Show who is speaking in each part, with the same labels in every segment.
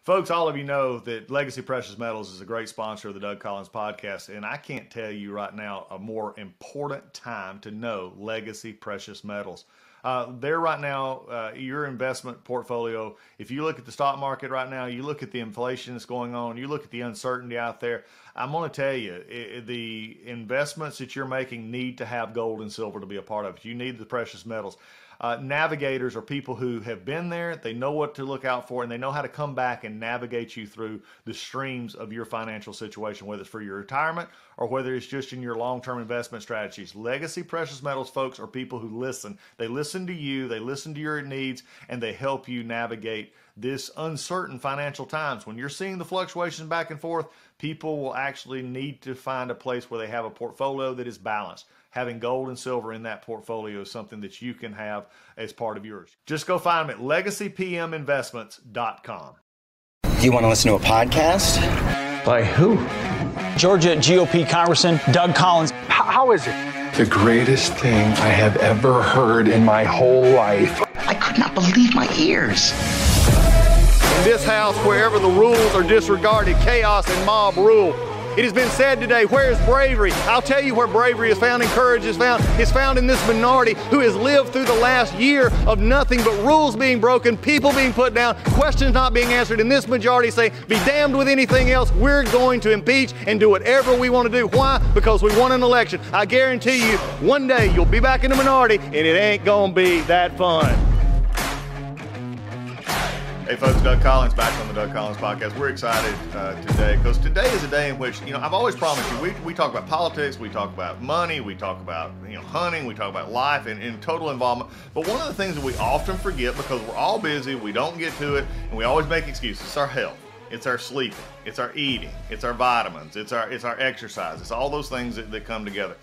Speaker 1: Folks, all of you know that Legacy Precious Metals is a great sponsor of the Doug Collins podcast, and I can't tell you right now a more important time to know Legacy Precious Metals. They're right now, your investment portfolio, if you look at the stock market right now, you look at the inflation that's going on, you look at the uncertainty out there, I'm going to tell you, the investments that you're making need to have gold and silver to be a part of it. You need the precious metals. Navigators are people who have been there, they know what to look out for, and they know how to come back and navigate you through the streams of your financial situation, whether it's for your retirement or whether it's just in your long-term investment strategies. Legacy Precious Metals folks are people who listen. They listen to you, they listen to your needs, and they help you navigate this uncertain financial times. When you're seeing the fluctuations back and forth, people will actually need to find a place where they have a portfolio that is balanced. Having gold and silver in that portfolio is something that you can have as part of yours. Just go find them at legacypminvestments.com.
Speaker 2: You want to listen to a podcast?
Speaker 3: By who?
Speaker 4: Georgia GOP Congressman Doug Collins.
Speaker 3: How is it?
Speaker 5: The greatest thing I have ever heard in my whole life.
Speaker 2: I could not believe my ears.
Speaker 6: In this house, wherever the rules are disregarded, chaos and mob rule. It has been said today, where is bravery? I'll tell you where bravery is found and courage is found. It's found in this minority who has lived through the last year of nothing but rules being broken, people being put down, questions not being answered, and this majority saying, be damned with anything else. We're going to impeach and do whatever we want to do. Why? Because we won an election. I guarantee you, one day you'll be back in the minority and it ain't gonna be that fun.
Speaker 1: Hey folks, Doug Collins back on the Doug Collins podcast. We're excited today because today is a day in which, I've always promised you, we talk about politics, we talk about money, we talk about, hunting, we talk about life and total involvement. But one of the things that we often forget because we're all busy, we don't get to it, and we always make excuses. It's our health, it's our sleeping, it's our eating, it's our vitamins, it's our exercise, it's all those things that come together.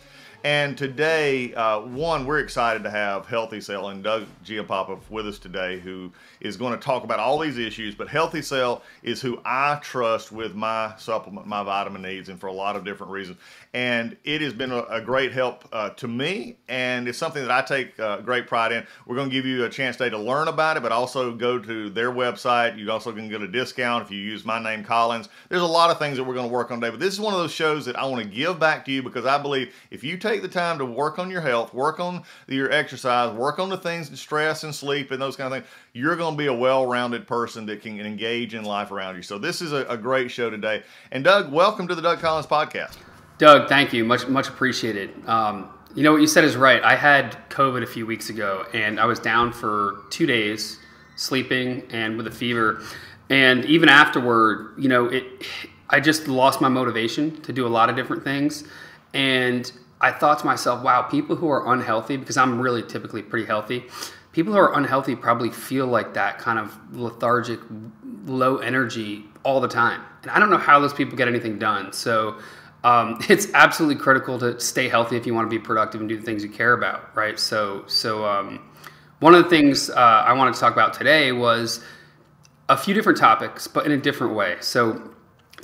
Speaker 1: And today, we're excited to have Healthy Cell and Doug Giampapa with us today, who is going to talk about all these issues. But Healthy Cell is who I trust with my supplement, my vitamin needs, and for a lot of different reasons. And it has been a great help to me, and it's something that I take great pride in. We're going to give you a chance today to learn about it, but also go to their website. You also can get a discount if you use my name, Collins. There's a lot of things that we're going to work on today, but this is one of those shows that I want to give back to you because I believe if you take the time to work on your health, work on your exercise, work on the things, stress and sleep and those kind of things, you're going to be a well-rounded person that can engage in life around you. So this is a great show today. And Doug, welcome to the Doug Collins podcast.
Speaker 7: Doug, thank you. Much appreciated. What you said is right. I had COVID a few weeks ago, and I was down for 2 days, sleeping and with a fever. And even afterward, I just lost my motivation to do a lot of different things. And I thought to myself, wow, people who are unhealthy, because I'm really typically pretty healthy, people who are unhealthy probably feel like that kind of lethargic, low energy all the time. And I don't know how those people get anything done. So it's absolutely critical to stay healthy if you want to be productive and do the things you care about, right? So one of the things I wanted to talk about today was a few different topics, but in a different way. So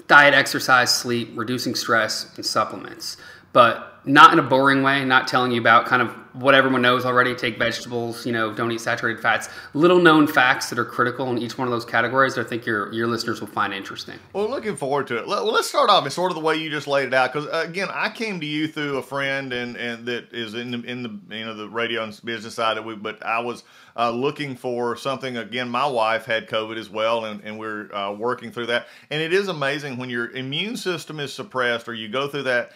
Speaker 7: diet, exercise, sleep, reducing stress, and supplements. But not in a boring way, not telling you about kind of what everyone knows already. Take vegetables, don't eat saturated fats. Little known facts that are critical in each one of those categories that I think your listeners will find interesting. Well,
Speaker 1: looking forward to it. Well, let's start off in sort of the way you just laid it out. Because again, I came to you through a friend and that is in the the radio and business side of it. But I was looking for something. Again, my wife had COVID as well, and we're working through that. And it is amazing when your immune system is suppressed or you go through that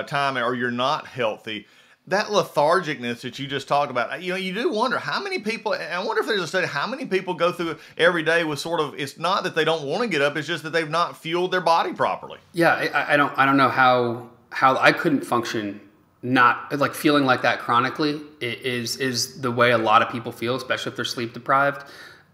Speaker 1: time or you're not healthy, that lethargicness that you just talked about, you do wonder how many people, and I wonder if there's a study, how many people go through every day with sort of, it's not that they don't want to get up, it's just that they've not fueled their body properly.
Speaker 7: Yeah, I don't know how I couldn't function not like feeling like that chronically. It is the way a lot of people feel, especially if they're sleep deprived.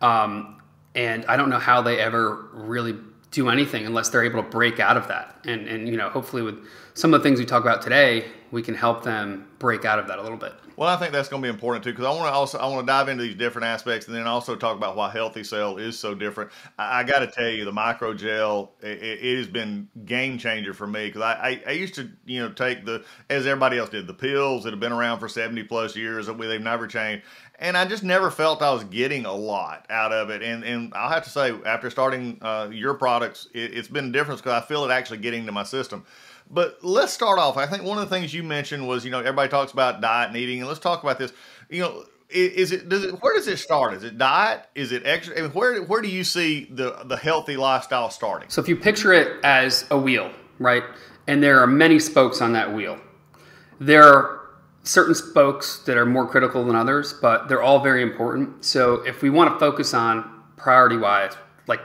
Speaker 7: And I don't know how they ever really do anything unless they're able to break out of that. And hopefully with some of the things we talk about today, we can help them break out of that a little bit.
Speaker 1: Well, I think that's going to be important too, because I want to dive into these different aspects, and then also talk about why Healthy Cell is so different. I got to tell you, the micro gel, it has been game changer for me, because I used to take as everybody else did, the pills that have been around for 70 plus years, they've never changed, and I just never felt I was getting a lot out of it. And I'll have to say, after starting your products, it's been a difference, because I feel it actually getting to my system. But let's start off. I think one of the things you mentioned was, everybody talks about diet and eating, and let's talk about this. Where does it start? Is it diet? Is it extra? I mean, where do you see the healthy lifestyle starting?
Speaker 7: So if you picture it as a wheel, right? And there are many spokes on that wheel. There are certain spokes that are more critical than others, but they're all very important. So if we want to focus on priority-wise, like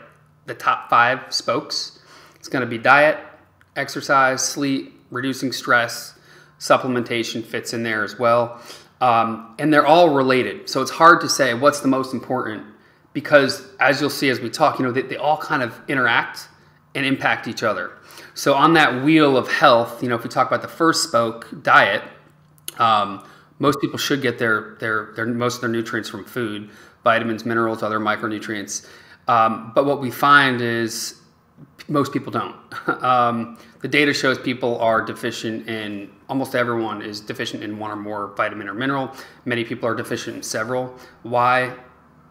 Speaker 7: the top 5 spokes, it's going to be diet, exercise, sleep, reducing stress, supplementation fits in there as well. And they're all related. So it's hard to say what's the most important, because as you'll see as we talk, they all kind of interact and impact each other. So on that wheel of health, if we talk about the first spoke, diet, most people should get their most of their nutrients from food, vitamins, minerals, other micronutrients. But what we find is most people don't. The data shows people are deficient in, almost everyone is deficient in one or more vitamin or mineral. Many people are deficient in several. Why?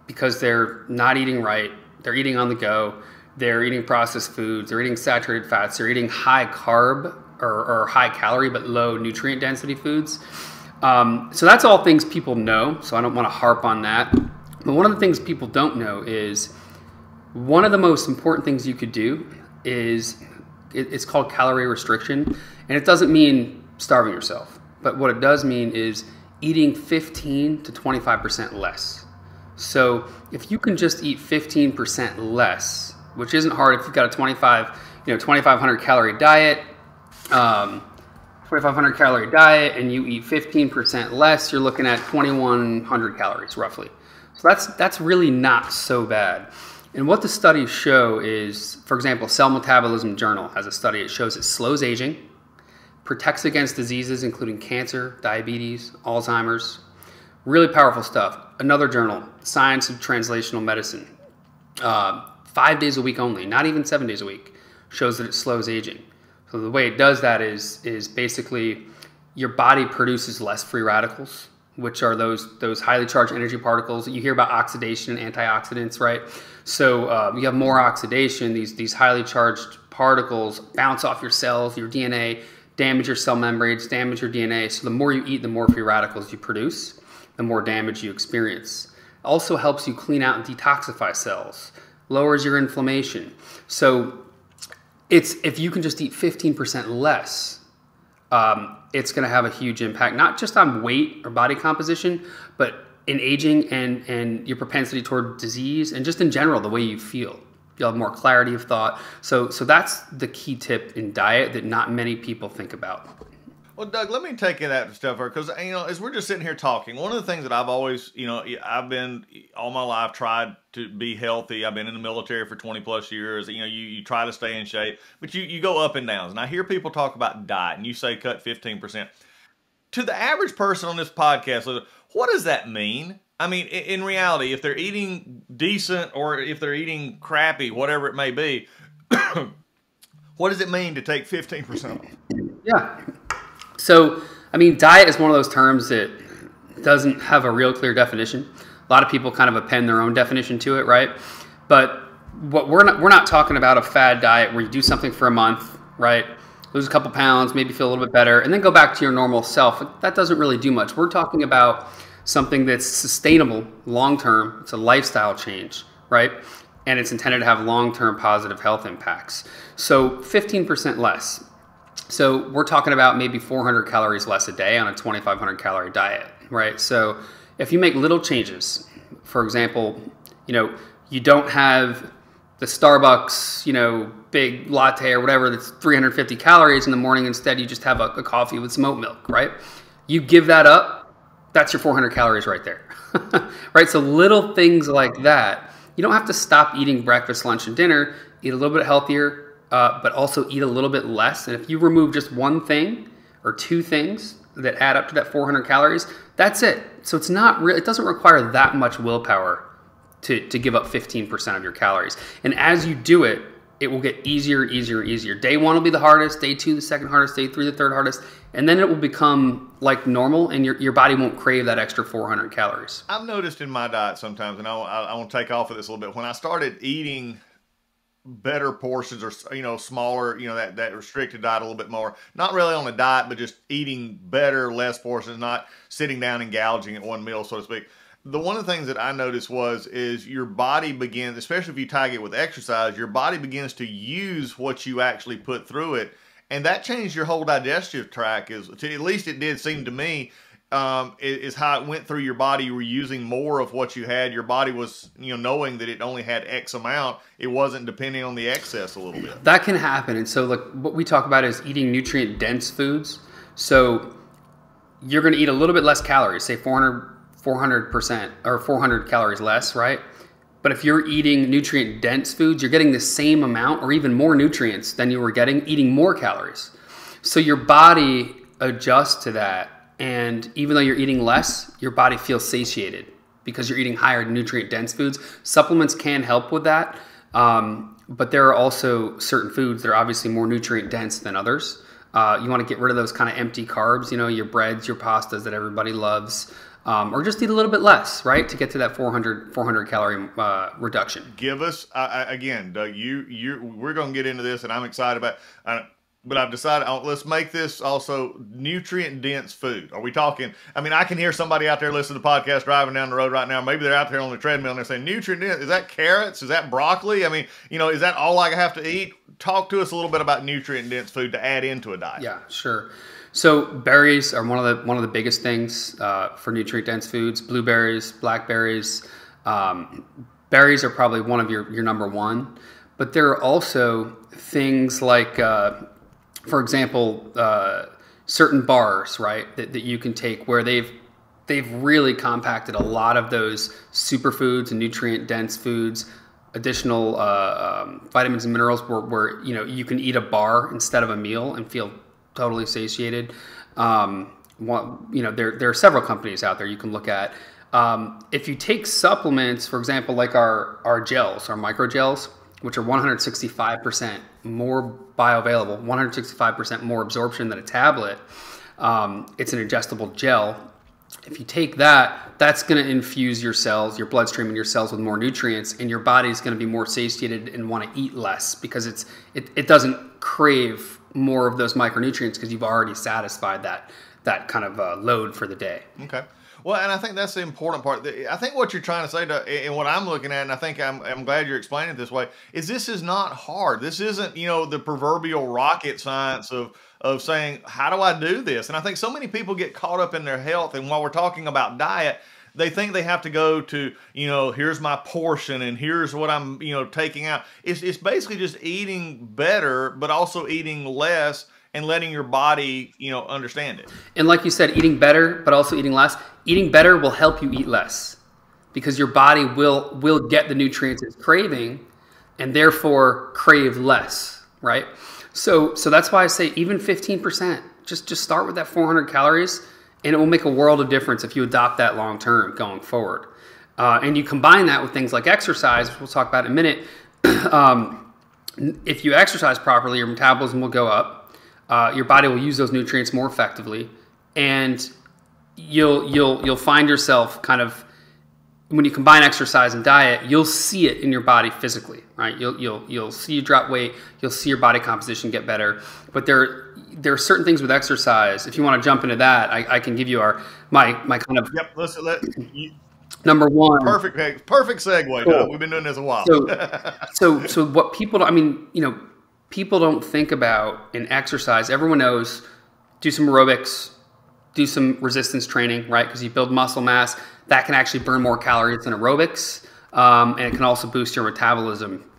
Speaker 7: Because they're not eating right. They're eating on the go. They're eating processed foods. They're eating saturated fats. They're eating high carb or high calorie but low nutrient density foods. So that's all things people know. So I don't want to harp on that. But one of the things people don't know is one of the most important things you could do is, it's called calorie restriction. And it doesn't mean starving yourself. But what it does mean is eating 15 to 25% less. So if you can just eat 15% less, which isn't hard if you've got a 2,500 calorie diet, 2,500 calorie diet, and you eat 15% less, you're looking at 2,100 calories roughly. So that's really not so bad. And what the studies show is, for example, Cell Metabolism Journal has a study. It shows it slows aging, protects against diseases including cancer, diabetes, Alzheimer's. Really powerful stuff. Another journal, Science of Translational Medicine, 5 days a week only, not even 7 days a week, shows that it slows aging. So the way it does that is basically your body produces less free radicals, which are those highly charged energy particles. You hear about oxidation and antioxidants, right? So you have more oxidation. These highly charged particles bounce off your cells, your DNA, damage your cell membranes, damage your DNA. So the more you eat, the more free radicals you produce, the more damage you experience. Also helps you clean out and detoxify cells, lowers your inflammation. So if you can just eat 15% less, it's going to have a huge impact, not just on weight or body composition, but in aging and your propensity toward disease, and just in general, the way you feel. You'll have more clarity of thought. So that's the key tip in diet that not many people think about.
Speaker 1: Well, Doug, let me take you that stuff, because as we're just sitting here talking, one of the things that I've always, I've been all my life tried to be healthy. I've been in the military for 20 plus years. You try to stay in shape, but you go up and downs. And I hear people talk about diet, and you say cut 15%. To the average person on this podcast, what does that mean? I mean, in reality, if they're eating decent or if they're eating crappy, whatever it may be, what does it mean to take 15% off?
Speaker 7: Yeah. So, I mean, diet is one of those terms that doesn't have a real clear definition. A lot of people kind of append their own definition to it, right? But what we're not talking about a fad diet where you do something for a month, right? Lose a couple pounds, maybe feel a little bit better, and then go back to your normal self. That doesn't really do much. We're talking about something that's sustainable, long-term. It's a lifestyle change, right? And it's intended to have long-term positive health impacts. So 15% less. So we're talking about maybe 400 calories less a day on a 2,500 calorie diet, right? So if you make little changes, for example, you don't have the Starbucks, big latte or whatever that's 350 calories in the morning. Instead, you just have a coffee with some oat milk, right? You give that up, that's your 400 calories right there, right? So little things like that. You don't have to stop eating breakfast, lunch, and dinner. Eat a little bit healthier, but also eat a little bit less. And if you remove just one thing or 2 things that add up to that 400 calories, that's it. So it's not it doesn't require that much willpower to give up 15% of your calories. And as you do it, it will get easier, easier, easier. Day 1 will be the hardest, day 2 the second hardest, day 3 the third hardest, and then it will become like normal, and your body won't crave that extra 400 calories.
Speaker 1: I've noticed in my diet sometimes, and I want to take off of this a little bit, when I started eating better portions, or smaller, that restricted diet a little bit more, not really on a diet, but just eating better, less portions, not sitting down and gouging at one meal, so to speak. One of the things that I noticed is your body begins, especially if you tag it with exercise, your body begins to use what you actually put through it. And that changed your whole digestive tract, at least it did seem to me, is how it went through your body. You were using more of what you had. Your body was, knowing that it only had X amount. It wasn't depending on the excess a little bit.
Speaker 7: That can happen. And so what we talk about is eating nutrient dense foods. So you're going to eat a little bit less calories, say 400% or 400 calories less, right? But if you're eating nutrient dense foods, you're getting the same amount or even more nutrients than you were getting eating more calories. So your body adjusts to that. And even though you're eating less, your body feels satiated because you're eating higher nutrient dense foods. Supplements can help with that. But there are also certain foods that are obviously more nutrient dense than others. You want to get rid of those kind of empty carbs, your breads, your pastas that everybody loves. Or just eat a little bit less, right, to get to that 400 calorie reduction.
Speaker 1: Give us again, Doug. We're going to get into this, and I'm excited about. But I've decided let's make this also nutrient dense food. Are we talking? I mean, I can hear somebody out there listening to the podcast driving down the road right now. Maybe they're out there on the treadmill and they're saying nutrient dense. Is that carrots? Is that broccoli? I mean, is that all I have to eat? Talk to us a little bit about nutrient dense food to add into a diet.
Speaker 7: Yeah, sure. So berries are one of the biggest things for nutrient dense foods. Blueberries, blackberries, berries are probably one of your number one. But there are also things like, for example, certain bars, right, that you can take where they've really compacted a lot of those superfoods and nutrient dense foods, additional vitamins and minerals, where you can eat a bar instead of a meal and feel totally satiated. There are several companies out there you can look at. If you take supplements, for example, like our gels, our microgels, which are 165% more bioavailable, 165% more absorption than a tablet. It's an ingestible gel. If you take that, that's going to infuse your cells, your bloodstream, and your cells with more nutrients, and your body's going to be more satiated and want to eat less because it doesn't crave more of those micronutrients because you've already satisfied that kind of load for the day. Okay.
Speaker 1: Well, and I think that's the important part. I think what you're trying to say, and what I'm looking at, and I think I'm glad you're explaining it this way, is this is not hard. This isn't, the proverbial rocket science of saying, how do I do this? And I think so many people get caught up in their health, and while we're talking about diet, they think they have to go to, here's my portion and here's what I'm, taking out. It's basically just eating better, but also eating less and letting your body, understand it.
Speaker 7: And like you said, eating better, but also eating less. Eating better will help you eat less because your body will get the nutrients it's craving and therefore crave less, right? So that's why I say even 15%, just start with that 400 calories. And it will make a world of difference if you adopt that long term going forward. And you combine that with things like exercise, which we'll talk about in a minute. If you exercise properly, your metabolism will go up. Your body will use those nutrients more effectively, and you'll find yourself kind of, when you combine exercise and diet, you'll see it in your body physically, right? You'll see you drop weight, you'll see your body composition get better. But there are certain things with exercise. If you want to jump into that, I can give you my kind of number one.
Speaker 1: Perfect segue, Doug. We've been doing this a while.
Speaker 7: So what people don't, people don't think about in exercise. Everyone knows, do some aerobics, do some resistance training, right? Because you build muscle mass. That can actually burn more calories than aerobics. And it can also boost your metabolism,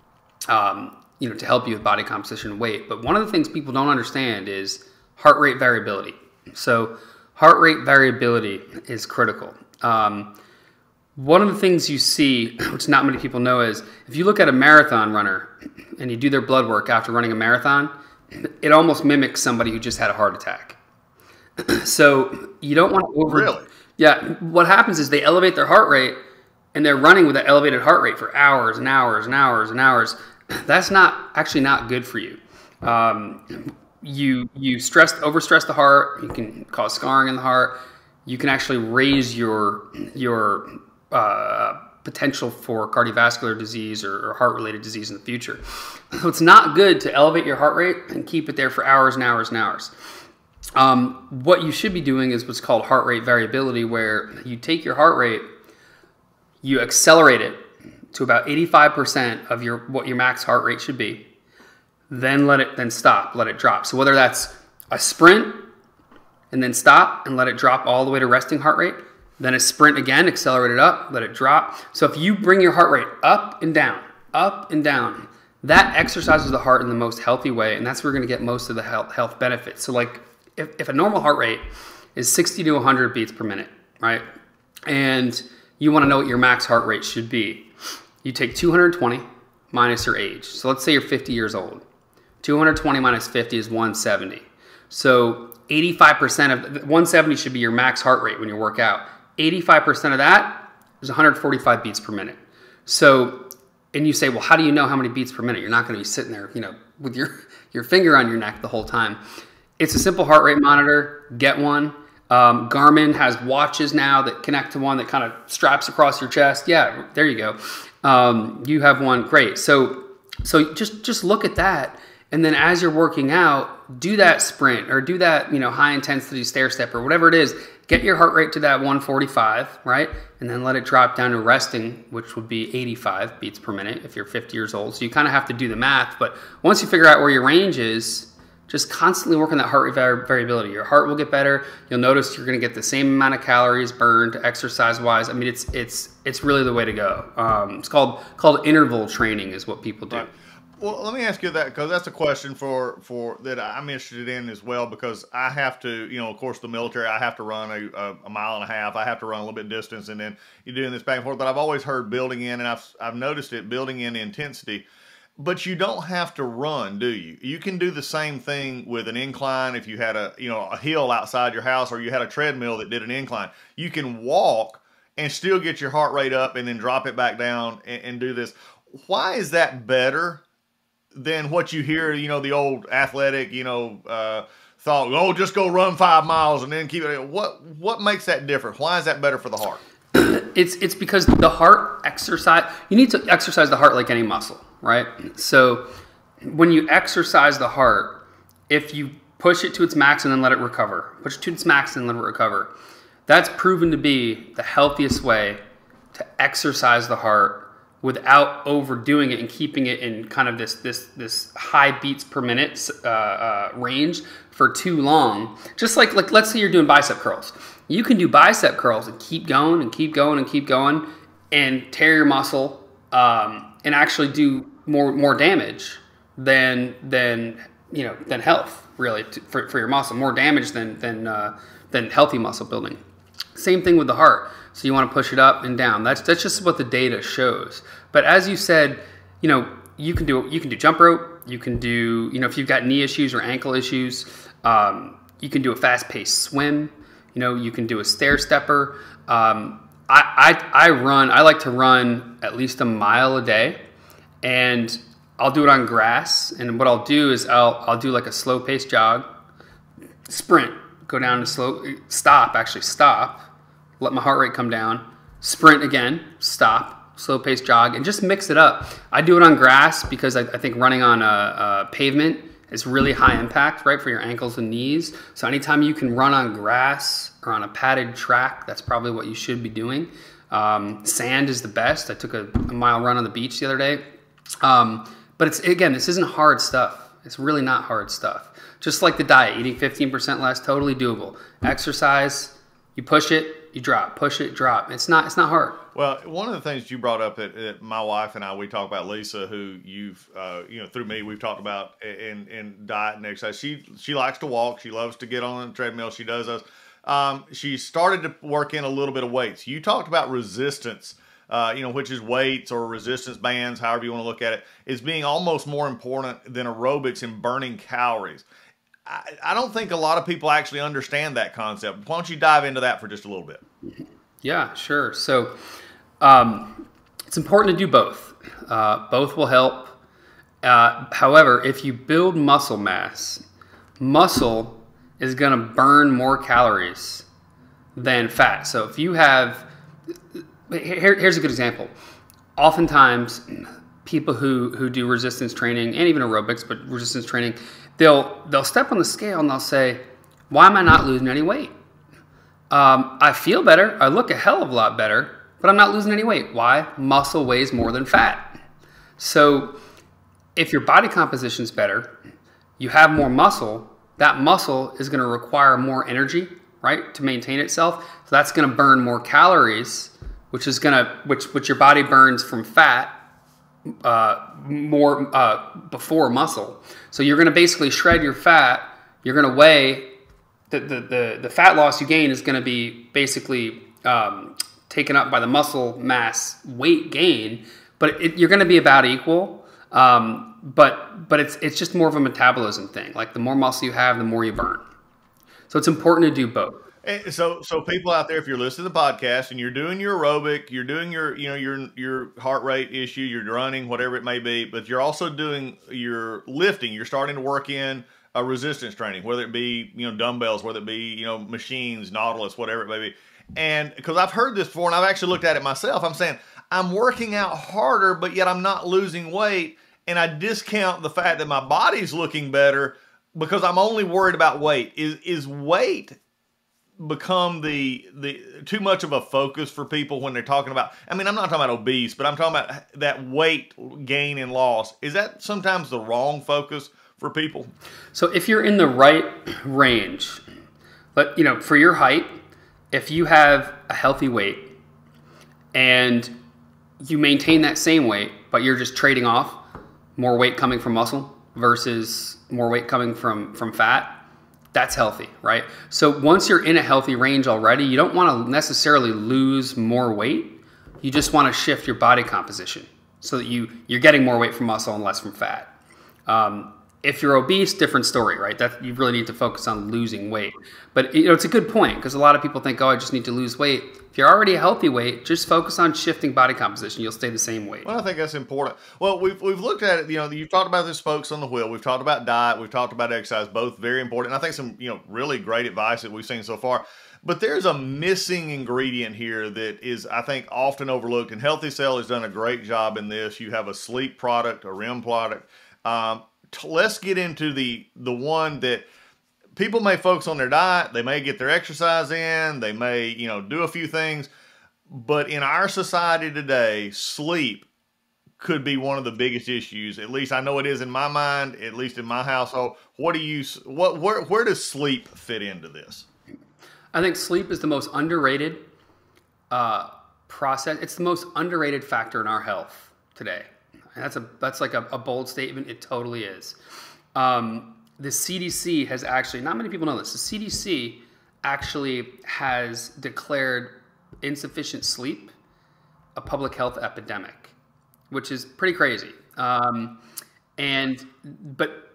Speaker 7: to help you with body composition and weight. But one of the things people don't understand is heart rate variability. So heart rate variability is critical. One of the things you see, which not many people know, is if you look at a marathon runner and you do their blood work after running a marathon, it almost mimics somebody who just had a heart attack. So you don't want to over.
Speaker 1: Really?
Speaker 7: Yeah. What happens is they elevate their heart rate, and they're running with that elevated heart rate for hours and hours and hours and hours. That's actually not good for you. You overstress the heart. You can cause scarring in the heart. You can actually raise your potential for cardiovascular disease or heart-related disease in the future. So it's not good to elevate your heart rate and keep it there for hours and hours and hours. What you should be doing is what's called heart rate variability, where you take your heart rate, you accelerate it to about 85% of what your max heart rate should be, then stop, let it drop. So whether that's a sprint and then stop and let it drop all the way to resting heart rate, then a sprint again, accelerate it up, let it drop. So if you bring your heart rate up and down, that exercises the heart in the most healthy way, and that's where you're gonna get most of the health benefits. So like if a normal heart rate is 60 to 100 beats per minute, right? And you wanna know what your max heart rate should be. You take 220 minus your age. So let's say you're 50 years old. 220 minus 50 is 170. So 85% of 170 should be your max heart rate when you work out. 85% of that is 145 beats per minute. So, and you say, well, how do you know how many beats per minute? You're not going to be sitting there, with your finger on your neck the whole time. It's a simple heart rate monitor. Get one. Garmin has watches now that connect to one that kind of straps across your chest. Yeah, there you go. You have one. Great. So just look at that. And then as you're working out, do that sprint or do that, high intensity stair step or whatever it is. Get your heart rate to that 145, right? And then let it drop down to resting, which would be 85 beats per minute if you're 50 years old. So you kind of have to do the math. But once you figure out where your range is, just constantly work on that heart rate variability. Your heart will get better. You'll notice you're going to get the same amount of calories burned exercise-wise. I mean, it's really the way to go. It's called interval training is what people do.
Speaker 1: Right. Well, let me ask you that, because that's a question for that I'm interested in as well, because I have to, of course, the military, I have to run a mile and a half. I have to run a little bit distance, and then you're doing this back and forth. But I've always heard building in, and I've noticed it, building in intensity. But you don't have to run, do you? You can do the same thing with an incline. If you had a hill outside your house, or you had a treadmill that did an incline, you can walk and still get your heart rate up and then drop it back down and do this. Why is that better than what you hear, the old athletic, thought, oh, just go run 5 miles and then keep it? What makes that different? Why is that better for the heart?
Speaker 7: It's because the heart exercise, you need to exercise the heart like any muscle, right? So when you exercise the heart, if you push it to its max and then let it recover, push it to its max and let it recover, that's proven to be the healthiest way to exercise the heart without overdoing it and keeping it in kind of this high beats per minute range for too long. Just like let's say you're doing bicep curls. You can do bicep curls and keep going and keep going and keep going and tear your muscle and actually do more damage than health, really, for your muscle. More damage than healthy muscle building. Same thing with the heart. So you want to push it up and down. That's just what the data shows. But as you said, you can do jump rope. You can do, if you've got knee issues or ankle issues, you can do a fast-paced swim. You can do a stair stepper. I like to run at least a mile a day, and I'll do it on grass. And what I'll do is I'll do like a slow-paced jog, sprint, go down to stop, let my heart rate come down, sprint again, stop, slow-paced jog, and just mix it up. I do it on grass because I think running on a pavement is really high impact, right, for your ankles and knees. So anytime you can run on grass or on a padded track, that's probably what you should be doing. Sand is the best. I took a mile run on the beach the other day. But this isn't hard stuff. It's really not hard stuff. Just like the diet, eating 15% less, totally doable. Exercise, you push it, you drop, push it, drop. It's not hard.
Speaker 1: Well, one of the things you brought up that my wife and I, we talk about Lisa, who you've, through me, we've talked about in diet and exercise. She likes to walk. She loves to get on the treadmill. She does those. She started to work in a little bit of weights. You talked about resistance, which is weights or resistance bands, however you want to look at it, is being almost more important than aerobics in burning calories. I don't think a lot of people actually understand that concept. Why don't you dive into that for just a little bit?
Speaker 7: Yeah, sure. So it's important to do both. Both will help. However, if you build muscle mass, muscle is going to burn more calories than fat. So if you have, here's a good example. Oftentimes, people who do resistance training and even aerobics, but resistance training, they'll step on the scale and they'll say, "Why am I not losing any weight? I feel better. I look a hell of a lot better, but I'm not losing any weight. Why? Muscle weighs more than fat." So if your body composition is better, you have more muscle, that muscle is going to require more energy, right, to maintain itself. So that's going to burn more calories, which your body burns from fat more before muscle. So you're going to basically shred your fat. You're going to weigh the fat loss you gain is going to be basically taken up by the muscle mass weight gain, but you're going to be about equal. But it's just more of a metabolism thing. Like the more muscle you have, the more you burn. So it's important to do both.
Speaker 1: So people out there, if you're listening to the podcast and you're doing your aerobic, you're doing your heart rate issue, you're running, whatever it may be, but you're also doing your lifting. You're starting to work in a resistance training, whether it be dumbbells, whether it be machines, Nautilus, whatever it may be. And because I've heard this before, and I've actually looked at it myself, I'm saying I'm working out harder, but yet I'm not losing weight, and I discount the fact that my body's looking better because I'm only worried about weight. Is weight become the too much of a focus for people when they're talking about, I mean, I'm not talking about obese, but I'm talking about that weight gain and loss. Is that sometimes the wrong focus for people?
Speaker 7: So if you're in the right range, but for your height, if you have a healthy weight and you maintain that same weight, but you're just trading off more weight coming from muscle versus more weight coming from fat, that's healthy, right? So once you're in a healthy range already, you don't want to necessarily lose more weight. You just want to shift your body composition so that you're getting more weight from muscle and less from fat. If you're obese, different story, right? That you really need to focus on losing weight. But it's a good point because a lot of people think, oh, I just need to lose weight. If you're already a healthy weight, just focus on shifting body composition. You'll stay the same weight.
Speaker 1: Well, I think that's important. Well, we've looked at it. You've talked about the spokes on the wheel. We've talked about diet. We've talked about exercise. Both very important. And I think some really great advice that we've seen so far. But there's a missing ingredient here that is, I think, often overlooked. And Healthy Cell has done a great job in this. You have a sleep product, a REM product. Let's get into the one that people may focus on their diet. They may get their exercise in. They may, do a few things. But in our society today, sleep could be one of the biggest issues. At least I know it is in my mind, at least in my household. Where does sleep fit into this?
Speaker 7: I think sleep is the most underrated process. It's the most underrated factor in our health today. That's like a bold statement. It totally is. The CDC has actually, not many people know this, the CDC actually has declared insufficient sleep a public health epidemic, which is pretty crazy. But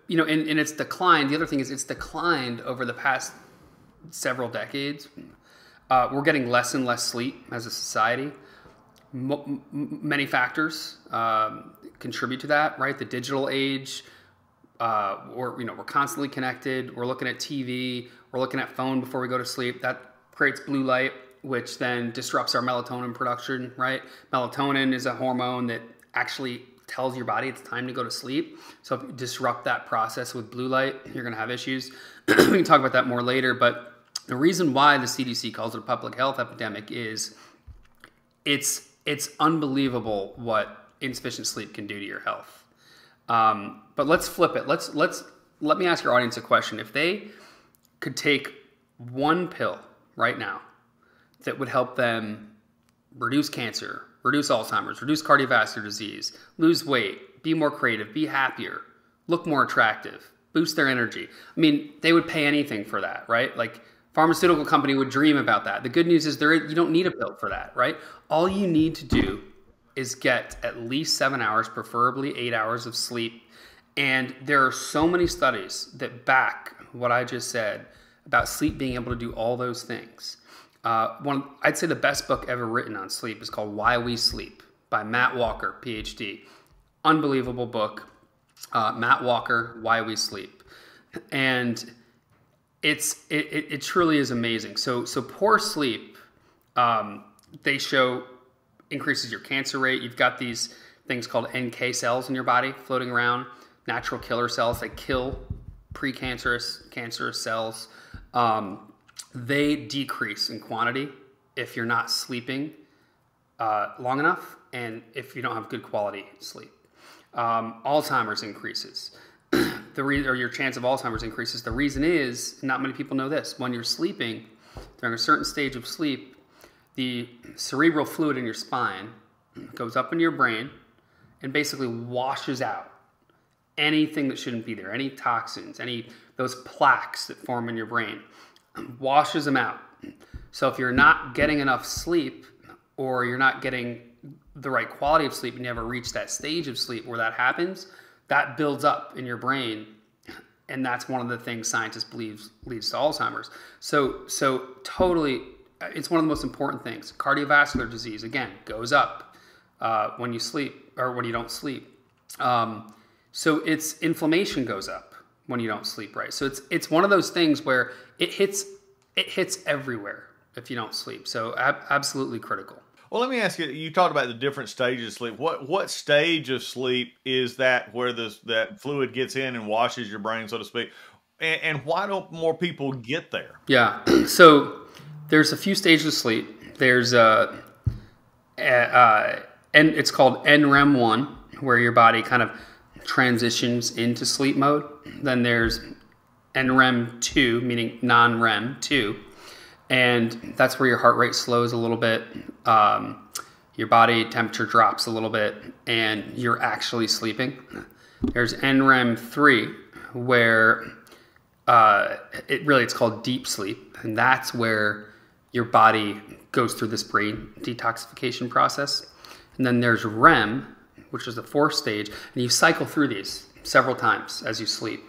Speaker 7: it's declined. The other thing is it's declined over the past several decades. We're getting less and less sleep as a society. Many factors contribute to that, right? The digital age, we're constantly connected. We're looking at TV. We're looking at phone before we go to sleep. That creates blue light, which then disrupts our melatonin production, right? Melatonin is a hormone that actually tells your body it's time to go to sleep. So if you disrupt that process with blue light, you're going to have issues. We can talk about that more later. But the reason why the CDC calls it a public health epidemic is it's unbelievable what insufficient sleep can do to your health. But let's flip it. Let me ask your audience a question. If they could take one pill right now that would help them reduce cancer, reduce Alzheimer's, reduce cardiovascular disease, lose weight, be more creative, be happier, look more attractive, boost their energy. I mean, they would pay anything for that, right? Like pharmaceutical company would dream about that. The good news is you don't need a pill for that, right? All you need to do is get at least 7 hours, preferably 8 hours of sleep. And there are so many studies that back what I just said about sleep being able to do all those things. I'd say the best book ever written on sleep is called Why We Sleep by Matt Walker, PhD. Unbelievable book. Matt Walker, Why We Sleep. And it truly is amazing. So poor sleep, they show increases your cancer rate. You've got these things called NK cells in your body floating around, natural killer cells that kill precancerous, cancerous cells. They decrease in quantity if you're not sleeping long enough and if you don't have good quality sleep. Alzheimer's increases. Or your chance of Alzheimer's increases. The reason is, not many people know this, when you're sleeping, during a certain stage of sleep, the cerebral fluid in your spine goes up into your brain and basically washes out anything that shouldn't be there, any toxins, those plaques that form in your brain, washes them out. So if you're not getting enough sleep, or you're not getting the right quality of sleep, and you never reach that stage of sleep where that happens, that builds up in your brain, and that's one of the things scientists believe leads to Alzheimer's. So totally, it's one of the most important things. Cardiovascular disease, again, goes up when you sleep or when you don't sleep. So it's inflammation goes up when you don't sleep right. So it's one of those things where it hits everywhere if you don't sleep. So absolutely critical.
Speaker 1: Well, let me ask you, you talked about the different stages of sleep. What stage of sleep is that where that fluid gets in and washes your brain, so to speak? And why don't more people get there?
Speaker 7: Yeah. So there's a few stages of sleep. There's and it's called NREM1, where your body kind of transitions into sleep mode. Then there's NREM2, meaning non-REM 2. And that's where your heart rate slows a little bit, your body temperature drops a little bit, and you're actually sleeping. There's NREM 3, where it's called deep sleep, and that's where your body goes through this brain detoxification process. And then there's REM, which is the fourth stage, and you cycle through these several times as you sleep.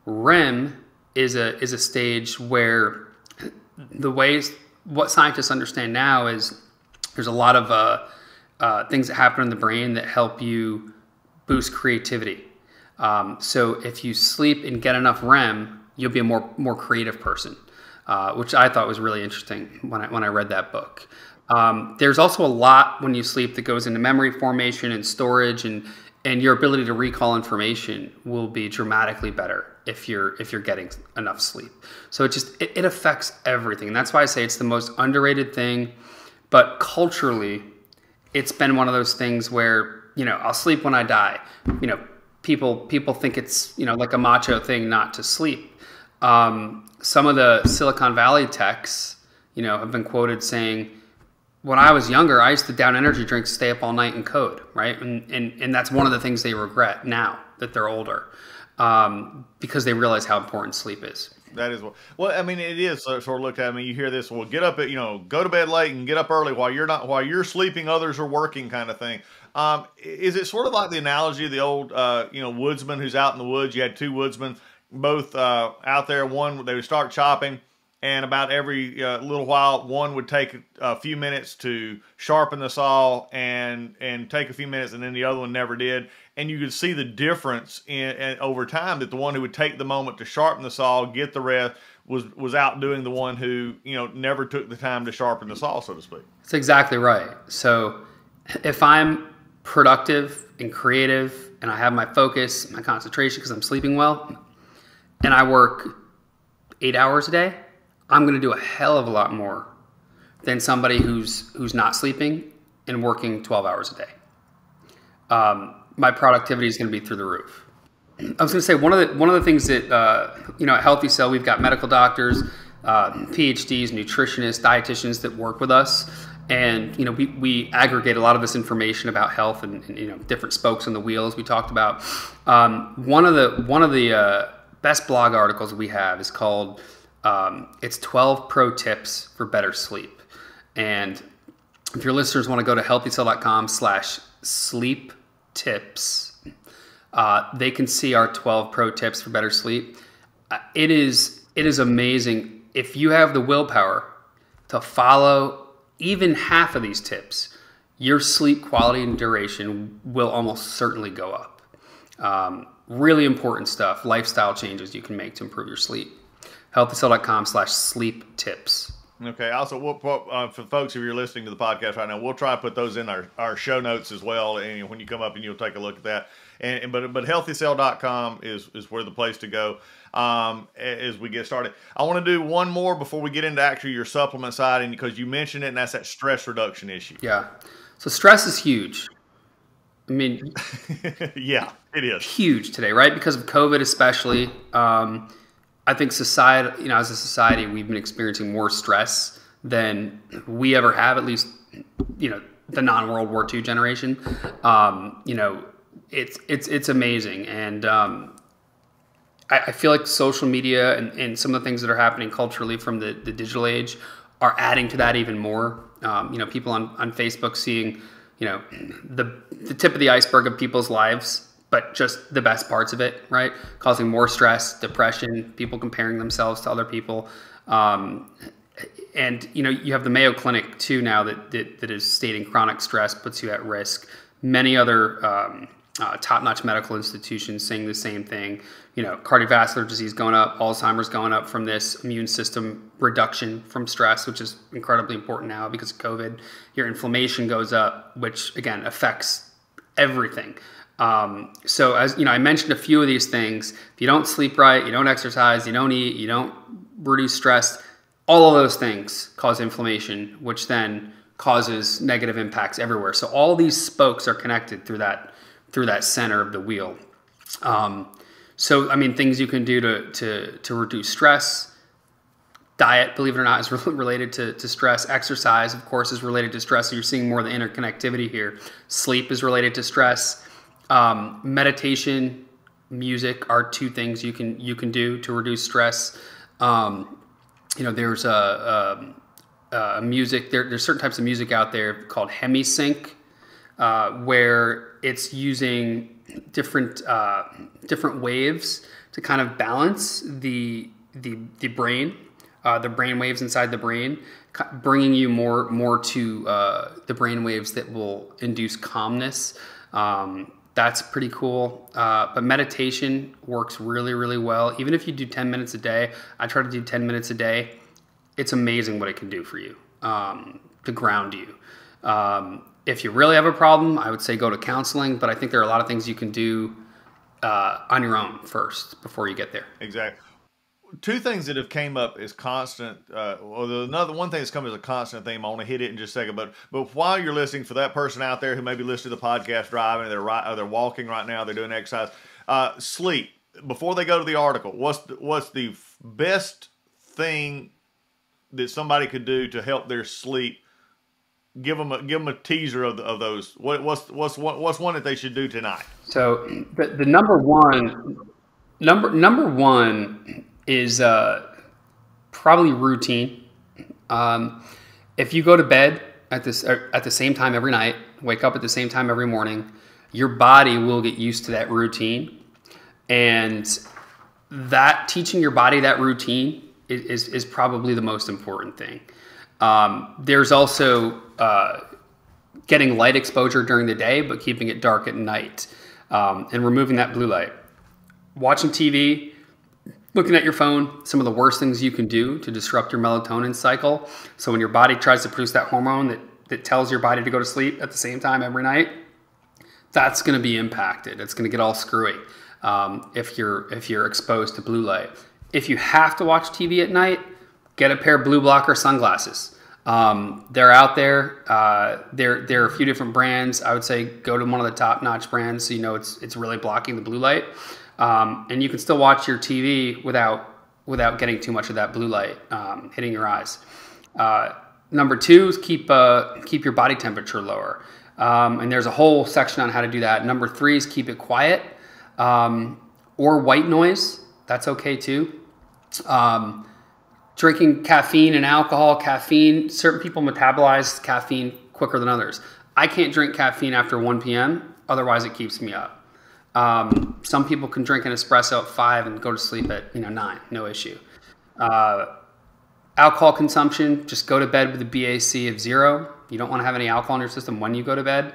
Speaker 7: REM is a stage where what scientists understand now is there's a lot of things that happen in the brain that help you boost creativity. So if you sleep and get enough REM, you'll be a more creative person, which I thought was really interesting when I read that book. There's also a lot when you sleep that goes into memory formation and storage, and your ability to recall information will be dramatically better if you're getting enough sleep. So it affects everything. And that's why I say it's the most underrated thing. But culturally, it's been one of those things where, I'll sleep when I die. People think it's, like a macho thing not to sleep. Some of the Silicon Valley techs, have been quoted saying, when I was younger, I used to down energy drinks, stay up all night and code, right? And that's one of the things they regret now that they're older, because they realize how important sleep is.
Speaker 1: That is well. I mean, it is sort of looked at. I mean, you hear this. Well, get up at go to bed late and get up early while you're sleeping, others are working, kind of thing. Is it sort of like the analogy of the old woodsman who's out in the woods? You had two woodsmen, both out there. One, they would start chopping, and about every little while, one would take a few minutes to sharpen the saw and take a few minutes, and then the other one never did. And you could see the difference over time, that the one who would take the moment to sharpen the saw, get the rest, was outdoing the one who never took the time to sharpen the saw, so to speak.
Speaker 7: That's exactly right. So if I'm productive and creative and I have my focus, my concentration because I'm sleeping well, and I work 8 hours a day, I'm going to do a hell of a lot more than somebody who's not sleeping and working 12 hours a day. My productivity is going to be through the roof. I was going to say one of the things that at Healthy Cell, we've got medical doctors, PhDs, nutritionists, dietitians that work with us, and we aggregate a lot of this information about health and different spokes on the wheel, as we talked about. One of the best blog articles we have is called it's 12 Pro Tips for Better Sleep. And if your listeners want to go to healthycell.com/sleep tips, they can see our 12 pro tips for better sleep. It is amazing. If you have the willpower to follow even half of these tips, your sleep quality and duration will almost certainly go up. Really important stuff, lifestyle changes you can make to improve your sleep. healthycell.com/sleep tips.
Speaker 1: Okay. Also, we'll for folks, if you're listening to the podcast right now, we'll try to put those in our show notes as well. And when you come up, and you'll take a look at that. But healthycell.com is where the place to go as we get started. I want to do one more before we get into actually your supplement side, and because you mentioned it, and that's that stress reduction issue.
Speaker 7: Yeah. So stress is huge. I mean,
Speaker 1: yeah, it is
Speaker 7: huge today, right? Because of COVID, especially. I think society, as a society, we've been experiencing more stress than we ever have, at least, the non-World War II generation. It's amazing. And I feel like social media and some of the things that are happening culturally from the digital age are adding to that even more. People on Facebook seeing, the tip of the iceberg of people's lives, but just the best parts of it, right? Causing more stress, depression, people comparing themselves to other people. And, you have the Mayo Clinic too now that is stating chronic stress puts you at risk. Many other top-notch medical institutions saying the same thing. Cardiovascular disease going up, Alzheimer's going up from this, immune system reduction from stress, which is incredibly important now because of COVID. Your inflammation goes up, which again affects everything. So as I mentioned a few of these things. If you don't sleep right, you don't exercise, you don't eat, you don't reduce stress, all of those things cause inflammation, which then causes negative impacts everywhere. So all these spokes are connected through that center of the wheel. So things you can do to reduce stress. Diet, believe it or not, is related to stress. Exercise, of course, is related to stress. So you're seeing more of the interconnectivity here. Sleep is related to stress. Meditation, music are two things you can do to reduce stress. There's music. There's certain types of music out there called hemisync, where it's using different waves to kind of balance the brain, the brain waves inside the brain, bringing you more to the brain waves that will induce calmness. That's pretty cool. But meditation works really, really well. Even if you do 10 minutes a day, I try to do 10 minutes a day. It's amazing what it can do for you, to ground you. If you really have a problem, I would say go to counseling, but I think there are a lot of things you can do on your own first before you get there.
Speaker 1: Exactly. Two things that have came up as constant, one thing that's come as a constant theme. I want to hit it in just a second, but while you're listening, for that person out there who maybe listening to the podcast driving, they're walking right now, they're doing exercise, sleep. Before they go to the article, what's the best thing that somebody could do to help their sleep? Give them a teaser of those. What's one that they should do tonight?
Speaker 7: So the number one is probably routine. If you go to bed at the same time every night, wake up at the same time every morning, your body will get used to that routine, and that teaching your body that routine is probably the most important thing. There's also getting light exposure during the day, but keeping it dark at night, and removing that blue light. Watching TV, looking at your phone, some of the worst things you can do to disrupt your melatonin cycle. So when your body tries to produce that hormone that tells your body to go to sleep at the same time every night, that's going to be impacted. It's going to get all screwy if you're exposed to blue light. If you have to watch TV at night, get a pair of blue blocker sunglasses. They're out there. There are a few different brands. I would say go to one of the top-notch brands so you know it's really blocking the blue light. And you can still watch your TV without getting too much of that blue light hitting your eyes. Number two is keep your body temperature lower. And there's a whole section on how to do that. Number three is keep it quiet, or white noise. That's okay too. Drinking caffeine and alcohol. Certain people metabolize caffeine quicker than others. I can't drink caffeine after 1 p.m. Otherwise it keeps me up. Some people can drink an espresso at 5 and go to sleep at 9, no issue. Alcohol consumption, just go to bed with a BAC of 0. You don't want to have any alcohol in your system when you go to bed.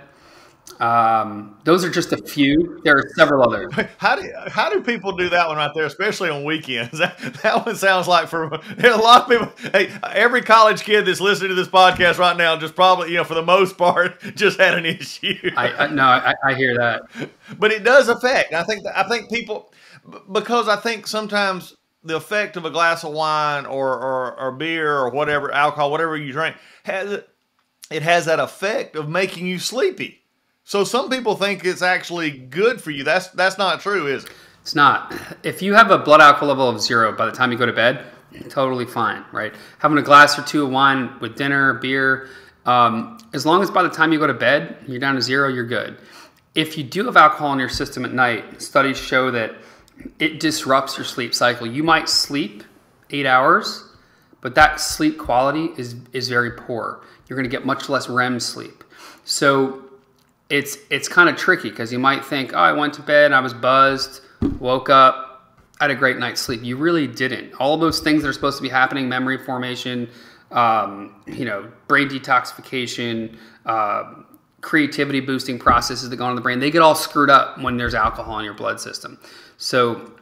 Speaker 7: Those are just a few. There are several others.
Speaker 1: How do people do that one right there, especially on weekends? That one sounds like for a lot of people. Hey, every college kid that's listening to this podcast right now just probably, for the most part, just had an issue.
Speaker 7: I hear that,
Speaker 1: but it does affect. I think people, because I think sometimes the effect of a glass of wine or beer or whatever, alcohol, whatever you drink, has that effect of making you sleepy. So some people think it's actually good for you. That's not true, is it?
Speaker 7: It's not. If you have a blood alcohol level of 0 by the time you go to bed, totally fine, right? Having a glass or 2 of wine with dinner, beer, as long as by the time you go to bed, you're down to 0, you're good. If you do have alcohol in your system at night, studies show that it disrupts your sleep cycle. You might sleep 8 hours, but that sleep quality is very poor. You're going to get much less REM sleep. So it's kind of tricky because you might think, oh, I went to bed, I was buzzed, woke up, I had a great night's sleep. You really didn't. All of those things that are supposed to be happening, memory formation, brain detoxification, creativity boosting processes that go on in the brain, they get all screwed up when there's alcohol in your blood system. So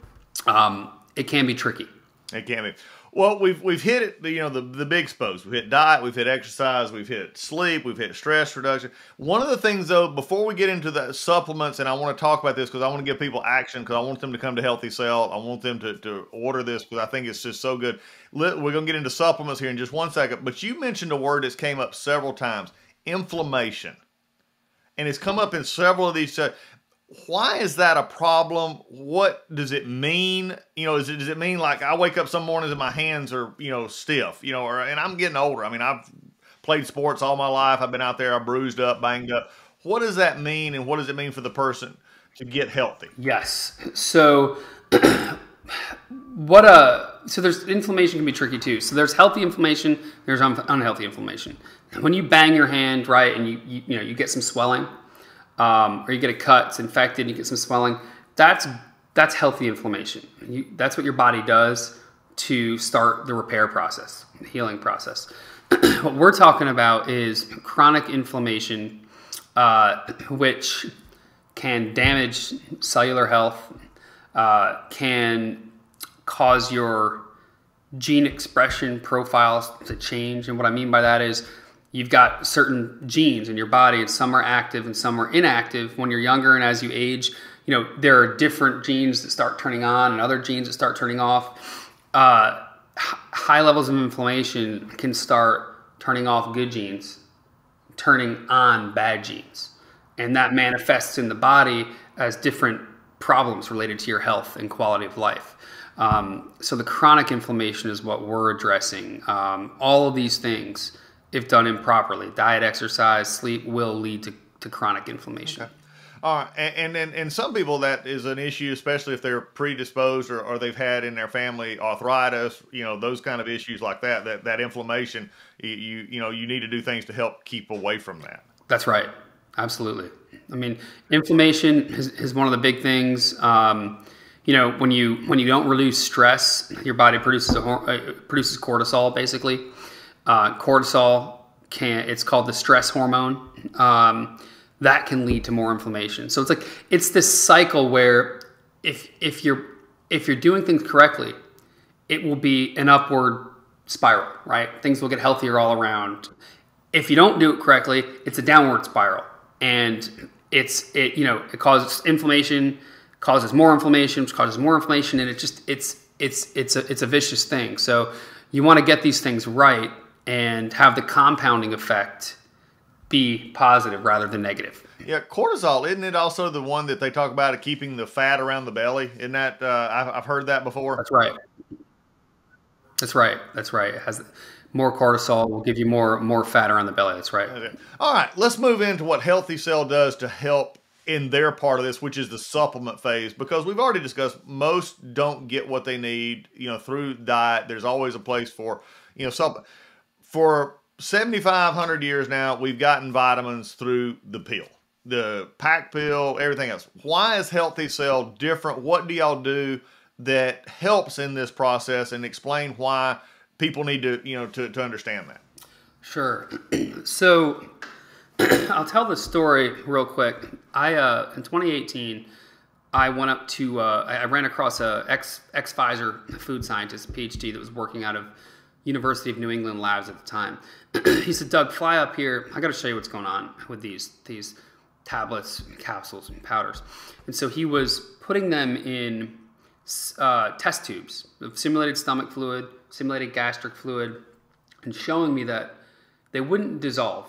Speaker 7: it can be tricky.
Speaker 1: It can be. Well, we've hit it, the big spokes. We've hit diet, we've hit exercise, we've hit sleep, we've hit stress reduction. One of the things, though, before we get into the supplements, and I want to talk about this because I want to give people action, because I want them to come to Healthy Cell. I want them to order this because I think it's just so good. We're going to get into supplements here in just one second, but you mentioned a word that's came up several times, inflammation. And it's come up in several of these. Why is that a problem? What does it mean? Does it mean like I wake up some mornings and my hands are, stiff, and I'm getting older. I mean, I've played sports all my life. I've been out there, I'm bruised up, banged up. What does that mean? And what does it mean for the person to get healthy?
Speaker 7: Yes. So so there's inflammation can be tricky too. So there's healthy inflammation, there's unhealthy inflammation. When you bang your hand, right, and you get some swelling, or you get a cut, it's infected, and you get some swelling, that's healthy inflammation. That's what your body does to start the repair process, the healing process. What we're talking about is chronic inflammation, which can damage cellular health, can cause your gene expression profiles to change. And what I mean by that is you've got certain genes in your body, and some are active and some are inactive when you're younger. And as you age, there are different genes that start turning on and other genes that start turning off. High levels of inflammation can start turning off good genes, turning on bad genes. And that manifests in the body as different problems related to your health and quality of life. So the chronic inflammation is what we're addressing. All of these things, if done improperly, diet, exercise, sleep, will lead to chronic inflammation.
Speaker 1: Okay. All right. And some people, that is an issue, especially if they're predisposed or they've had in their family arthritis, those kind of issues like that inflammation, you need to do things to help keep away from that.
Speaker 7: That's right. Absolutely. I mean, inflammation is one of the big things. When you don't release stress, your body produces cortisol, basically. Cortisol it's called the stress hormone. That can lead to more inflammation. So it's this cycle where if you're doing things correctly, it will be an upward spiral, right? Things will get healthier all around. If you don't do it correctly, it's a downward spiral, and it causes inflammation, causes more inflammation, which causes more inflammation, and it's a vicious thing. So you want to get these things right and have the compounding effect be positive rather than negative.
Speaker 1: Yeah, cortisol, isn't it also the one that they talk about of keeping the fat around the belly? Isn't that, I've heard that before.
Speaker 7: That's right. It has more cortisol, will give you more fat around the belly. That's right.
Speaker 1: Okay. All right, let's move into what Healthy Cell does to help in their part of this, which is the supplement phase, because we've already discussed most don't get what they need, through diet. There's always a place for, supplement. For 7,500 years now, we've gotten vitamins through the pill. the pack pill, everything else. Why is Healthy Cell different? What do y'all do that helps in this process, and explain why people need to, to understand that? Sure.
Speaker 7: So I'll tell the story real quick. In 2018, I went up to, I ran across a ex-Pfizer food scientist, PhD, that was working out of University of New England labs at the time. He said, Doug, fly up here. I got to show you what's going on with these tablets, capsules, and powders. And so he was putting them in test tubes of simulated stomach fluid, simulated gastric fluid, and showing me that they wouldn't dissolve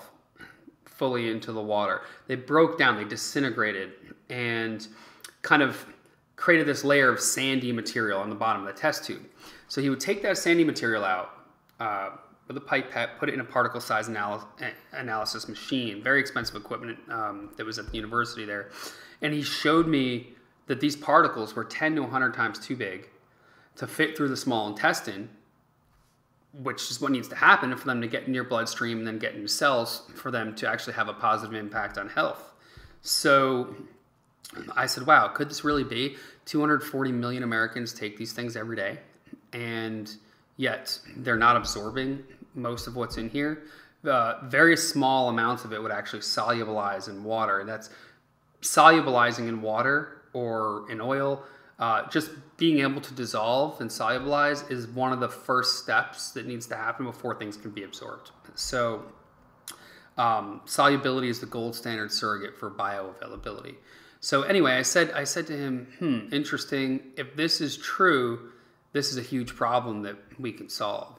Speaker 7: fully into the water. They broke down, they disintegrated, and kind of created this layer of sandy material on the bottom of the test tube. So he would take that sandy material out with a pipette, put it in a particle size analysis machine, very expensive equipment that was at the university there. And he showed me that these particles were 10 to 100 times too big to fit through the small intestine, which is what needs to happen for them to get in your bloodstream and then get into cells for them to actually have a positive impact on health. So I said, wow, could this really be? 240 million Americans take these things every day, and yet they're not absorbing most of what's in here. Very small amounts of it would actually solubilize in water. And that's solubilizing in water or in oil. Just being able to dissolve and solubilize is one of the first steps that needs to happen before things can be absorbed. So solubility is the gold standard surrogate for bioavailability. So anyway, I said to him, interesting. If this is true, this is a huge problem that we can solve.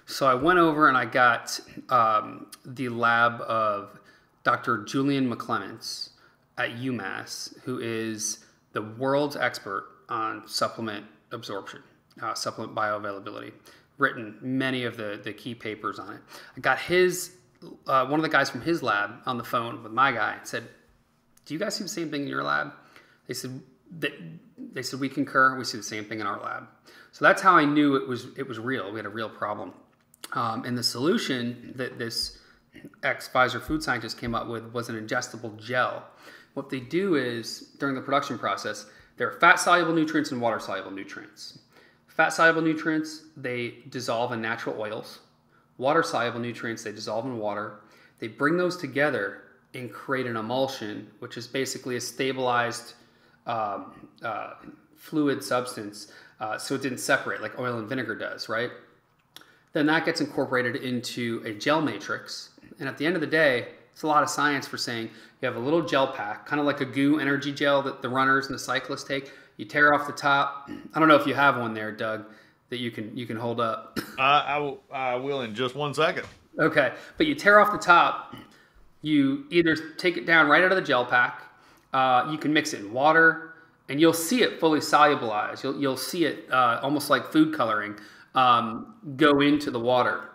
Speaker 7: So I went over and I got the lab of Dr. Julian McClements at UMass, who is the world's expert on supplement absorption, supplement bioavailability, written many of the key papers on it. I got one of the guys from his lab on the phone with my guy and said, do you guys see the same thing in your lab? They said, we concur. We see the same thing in our lab. So that's how I knew it was real. We had a real problem. And the solution that this ex-Pfizer food scientist came up with was an ingestible gel. What they do is, during the production process, there are fat-soluble nutrients and water-soluble nutrients. Fat-soluble nutrients, they dissolve in natural oils. Water-soluble nutrients, they dissolve in water. They bring those together and create an emulsion, which is basically a stabilized fluid substance, so it didn't separate like oil and vinegar does, right? Then that gets incorporated into a gel matrix. And at the end of the day, it's a lot of science for saying you have a little gel pack, kind of like a goo energy gel that the runners and the cyclists take. You tear off the top. I don't know if you have one there, Doug, that you can hold up.
Speaker 1: I will in just 1 second.
Speaker 7: Okay, but you tear off the top. You either take it down right out of the gel pack. You can mix it in water, and you'll see it fully solubilize. You'll see it almost like food coloring go into the water.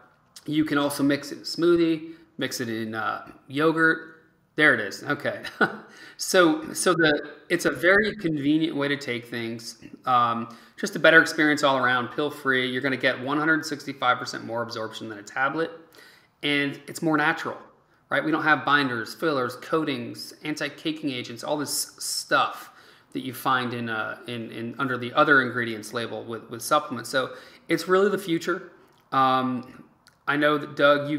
Speaker 7: You can also mix it in a smoothie, mix it in yogurt. There it is. Okay. So it's a very convenient way to take things. Just a better experience all around, pill-free. You're going to get 165% more absorption than a tablet, and it's more natural, right? We don't have binders, fillers, coatings, anti-caking agents, all this stuff that you find in under the other ingredients label with supplements. So it's really the future. I know that Doug,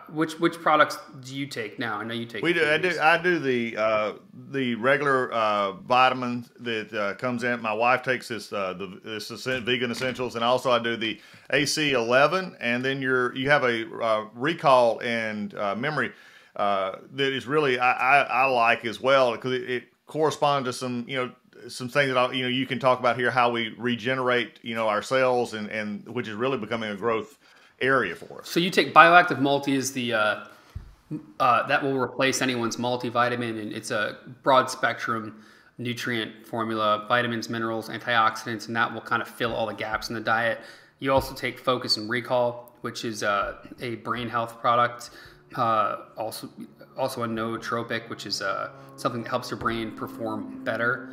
Speaker 7: which products do you take now? I know you take.
Speaker 1: We do. I do the regular vitamins that comes in. My wife takes this vegan essentials, and also I do the AC11. And then you have a recall and memory that is really I like as well, because it corresponds to some some things that you can talk about here, how we regenerate our cells, and which is really becoming a growth area for us.
Speaker 7: So you take Bioactive Multi is the that will replace anyone's multivitamin, and it's a broad spectrum nutrient formula, vitamins, minerals, antioxidants, and that will kind of fill all the gaps in the diet. You also take Focus and Recall, which is a brain health product, also a nootropic, which is something that helps your brain perform better.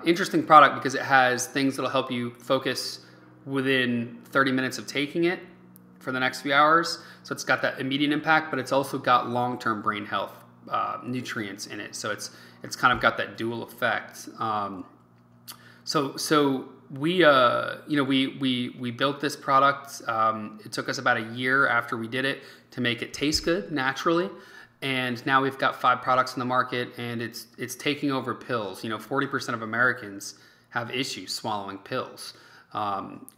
Speaker 7: Interesting product because it has things that'll help you focus within 30 minutes of taking it for the next few hours. So it's got that immediate impact, but it's also got long-term brain health nutrients in it. So it's kind of got that dual effect. So we we built this product. It took us about a year after we did it to make it taste good naturally. And now we've got 5 products in the market, and it's taking over pills. 40% of Americans have issues swallowing pills.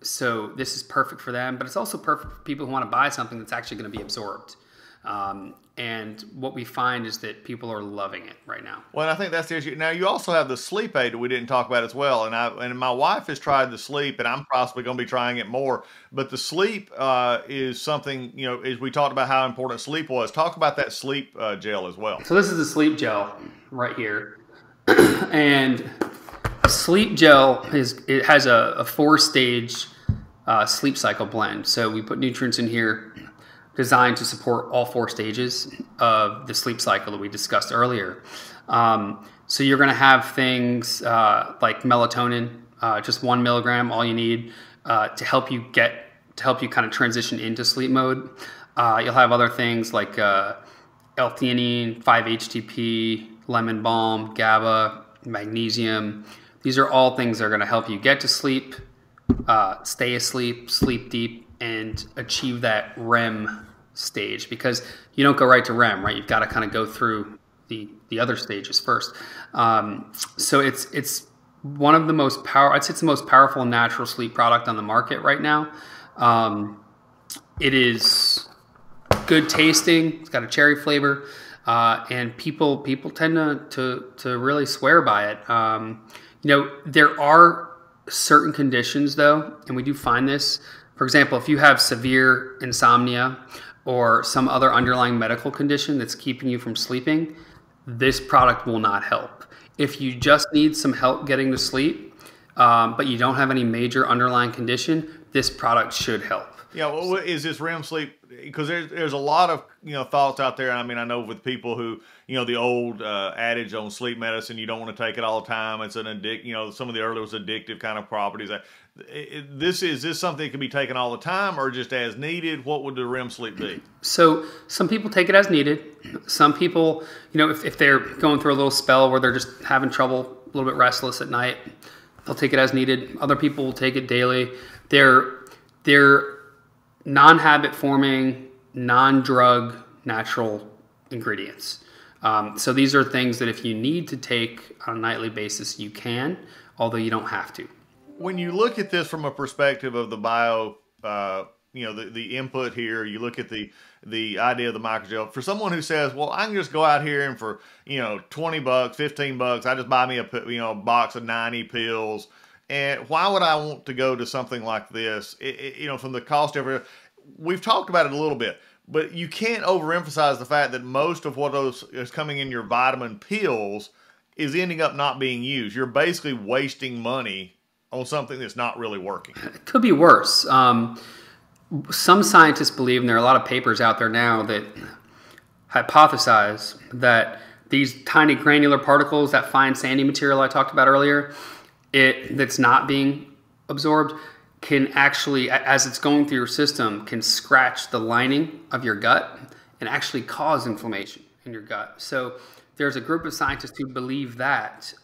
Speaker 7: So this is perfect for them, but it's also perfect for people who want to buy something that's actually going to be absorbed. And what we find is that people are loving it right now.
Speaker 1: Well, and I think that's the issue. Now, you also have the sleep aid that we didn't talk about as well. And my wife has tried the sleep, and I'm possibly going to be trying it more. But the sleep is something, as we talked about how important sleep was. Talk about that sleep gel as well.
Speaker 7: So this is the sleep gel right here. And sleep gel it has a 4-stage sleep cycle blend. So we put nutrients in here designed to support all 4 stages of the sleep cycle that we discussed earlier. So you're going to have things like melatonin, just 1 milligram, all you need to help you kind of transition into sleep mode. You'll have other things like L-theanine, 5-HTP, lemon balm, GABA, magnesium. These are all things that are going to help you get to sleep, stay asleep, sleep deep, and achieve that REM stage, because you don't go right to REM, right? You've got to kind of go through the other stages first. So it's one of the most I'd say it's the most powerful natural sleep product on the market right now. It is good tasting. It's got a cherry flavor, and people tend to really swear by it. There are certain conditions though, and we do find this. For example, if you have severe insomnia or some other underlying medical condition that's keeping you from sleeping, this product will not help. If you just need some help getting to sleep, but you don't have any major underlying condition, this product should help.
Speaker 1: Yeah, well, is this REM sleep? Because there's a lot of thoughts out there. I mean, I know with people who the old adage on sleep medicine, you don't want to take it all the time. It's an some of the earlier was addictive kind of properties. Is this something that can be taken all the time or just as needed? What would the REM sleep be?
Speaker 7: So some people take it as needed. Some people, if they're going through a little spell where they're just having trouble, a little bit restless at night, they'll take it as needed. Other people will take it daily. They're non-habit forming, non-drug natural ingredients. So these are things that if you need to take on a nightly basis, you can, although you don't have to.
Speaker 1: When you look at this from a perspective of the bio, the input here, you look at the idea of the microgel. For someone who says, well, I can just go out here and for, $20, $15, I just buy me a box of 90 pills. And why would I want to go to something like this? From the cost of it, we've talked about it a little bit, but you can't overemphasize the fact that most of what is coming in your vitamin pills is ending up not being used. You're basically wasting money on something that's not really working.
Speaker 7: It could be worse. Some scientists believe, and there are a lot of papers out there now that hypothesize that these tiny granular particles, that fine sandy material I talked about earlier, that's not being absorbed, can actually, as it's going through your system, can scratch the lining of your gut and actually cause inflammation in your gut. So there's a group of scientists who believe that.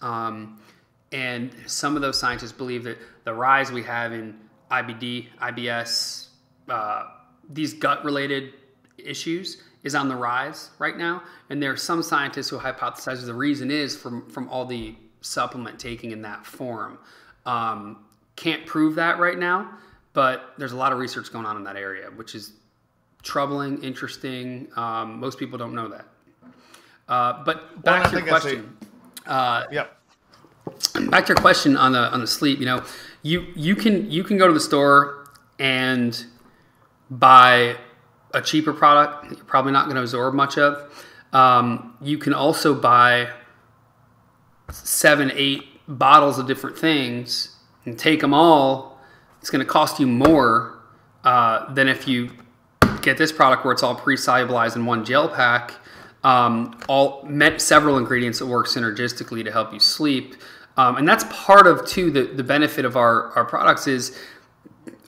Speaker 7: And some of those scientists believe that the rise we have in IBD, IBS, these gut-related issues is on the rise right now. And there are some scientists who hypothesize the reason is from all the supplement taking in that form. Can't prove that right now, but there's a lot of research going on in that area, which is troubling, interesting. Most people don't know that. But back to your question. Back to your question on the sleep. You can go to the store and buy a cheaper product that you're probably not going to absorb much of. You can also buy 7, 8 bottles of different things and take them all. It's going to cost you more than if you get this product where it's all pre-solubilized in one gel pack. Several ingredients that work synergistically to help you sleep. And that's part of, too, the benefit of our products is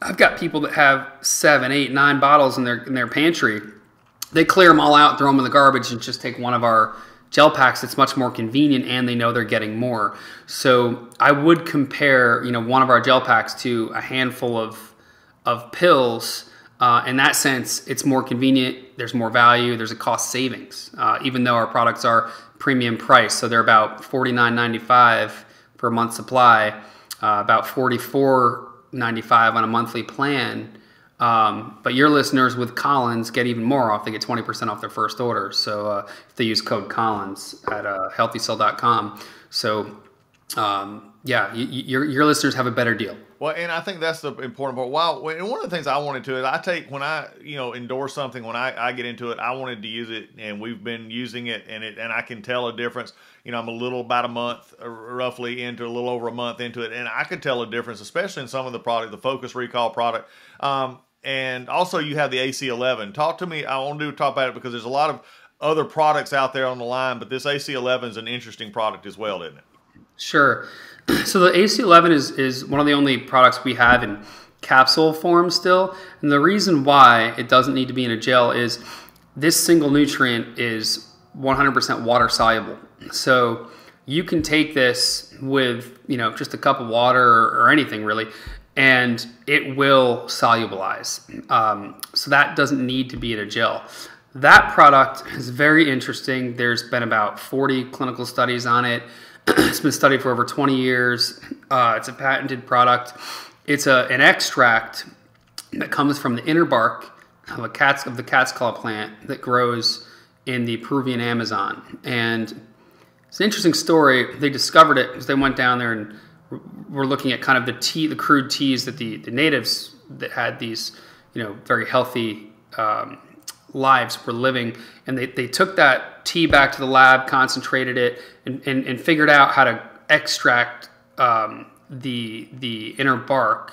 Speaker 7: I've got people that have 7, 8, 9 bottles in their pantry, they clear them all out, throw them in the garbage, and just take one of our gel packs. It's much more convenient, and they know they're getting more. So I would compare, one of our gel packs to a handful of pills. In that sense, it's more convenient. There's more value. There's a cost savings, even though our products are premium price. So they're about $49.95 per month supply, about $44.95 on a monthly plan. But your listeners with Collins get even more off. They get 20% off their first order. So if they use code Collins at healthycell.com. So your listeners have a better deal.
Speaker 1: Well, and I think that's the important part. And one of the things I wanted to is when I endorse something, when I get into it, I wanted to use it, and we've been using it, and I can tell a difference. I'm about a month roughly into, a little over a month into it, and I could tell a difference, especially in some of the product, the Focus Recall product. And also you have the AC11. Talk to me. I want to talk about it because there's a lot of other products out there on the line, but this AC11 is an interesting product as well, isn't it?
Speaker 7: Sure. So the AC11 is one of the only products we have in capsule form still. And the reason why it doesn't need to be in a gel is this single nutrient is 100% water soluble. So you can take this with, just a cup of water or anything really, and it will solubilize. So that doesn't need to be in a gel. That product is very interesting. There's been about 40 clinical studies on it. It's been studied for over 20 years. It's a patented product. It's an extract that comes from the inner bark of the cat's claw plant that grows in the Peruvian Amazon. And it's an interesting story. They discovered it because they went down there and were looking at kind of the crude teas that the natives that had these, very healthy lives were living, and they took that tea back to the lab, concentrated it, and figured out how to extract the inner bark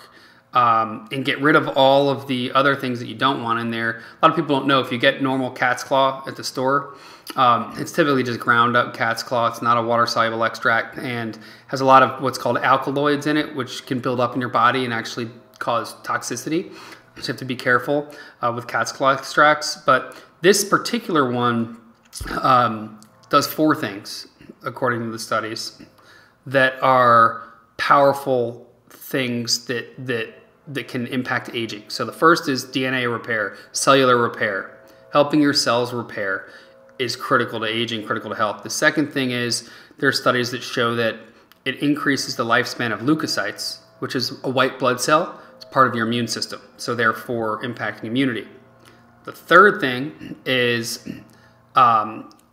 Speaker 7: and get rid of all of the other things that you don't want in there. A lot of people don't know, if you get normal cat's claw at the store, it's typically just ground up cat's claw. It's not a water soluble extract, and has a lot of what's called alkaloids in it, which can build up in your body and actually cause toxicity. So you have to be careful with cat's claw extracts. But this particular one does 4 things, according to the studies, that are powerful things that can impact aging. So the first is DNA repair, cellular repair. Helping your cells repair is critical to aging, critical to health. The second thing is there are studies that show that it increases the lifespan of leukocytes, which is a white blood cell. It's part of your immune system, so therefore impacting immunity. The third thing is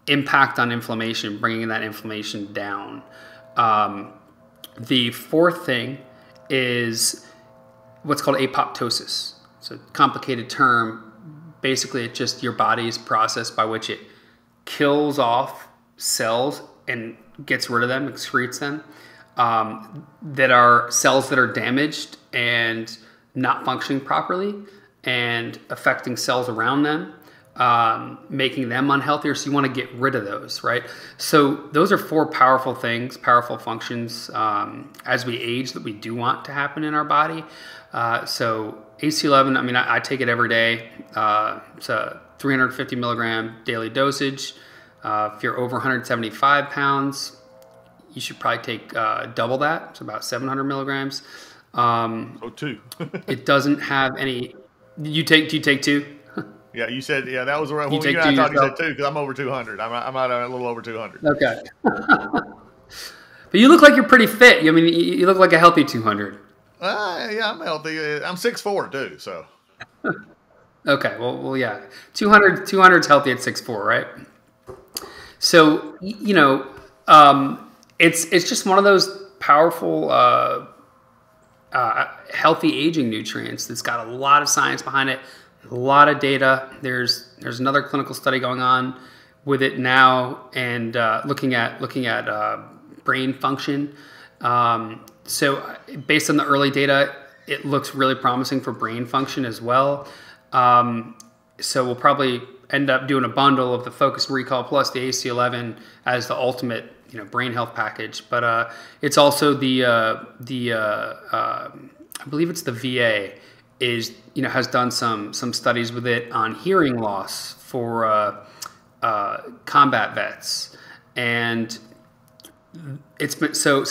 Speaker 7: impact on inflammation, bringing that inflammation down. The fourth thing is what's called apoptosis. It's a complicated term. Basically, it's just your body's process by which it kills off cells and gets rid of them, excretes them, that are cells that are damaged and not functioning properly and affecting cells around them, making them unhealthier. So you want to get rid of those, right? So those are 4 powerful things, powerful functions as we age that we do want to happen in our body. So AC11, I take it every day. It's a 350 milligram daily dosage. If you're over 175 pounds, you should probably take double that. It's about 700 milligrams.
Speaker 1: So 2.
Speaker 7: It doesn't have any. Do you take 2?
Speaker 1: Yeah, you said, that was around.
Speaker 7: I thought
Speaker 1: you said 2 because I'm over 200. I'm at a little over 200.
Speaker 7: Okay. But you look like you're pretty fit. You look like a healthy 200.
Speaker 1: Yeah, I'm healthy. I'm 6'4" too, so.
Speaker 7: Okay, well, yeah. 200's healthy at 6'4", right? So, it's just one of those powerful, healthy aging nutrients that's got a lot of science behind it, a lot of data. There's another clinical study going on with it now, and looking at brain function. So based on the early data, it looks really promising for brain function as well. So we'll probably end up doing a bundle of the Focus Recall plus the AC11 as the ultimate, brain health package. But it's also I believe it's the VA has done some studies with it on hearing loss for combat vets, and it's been so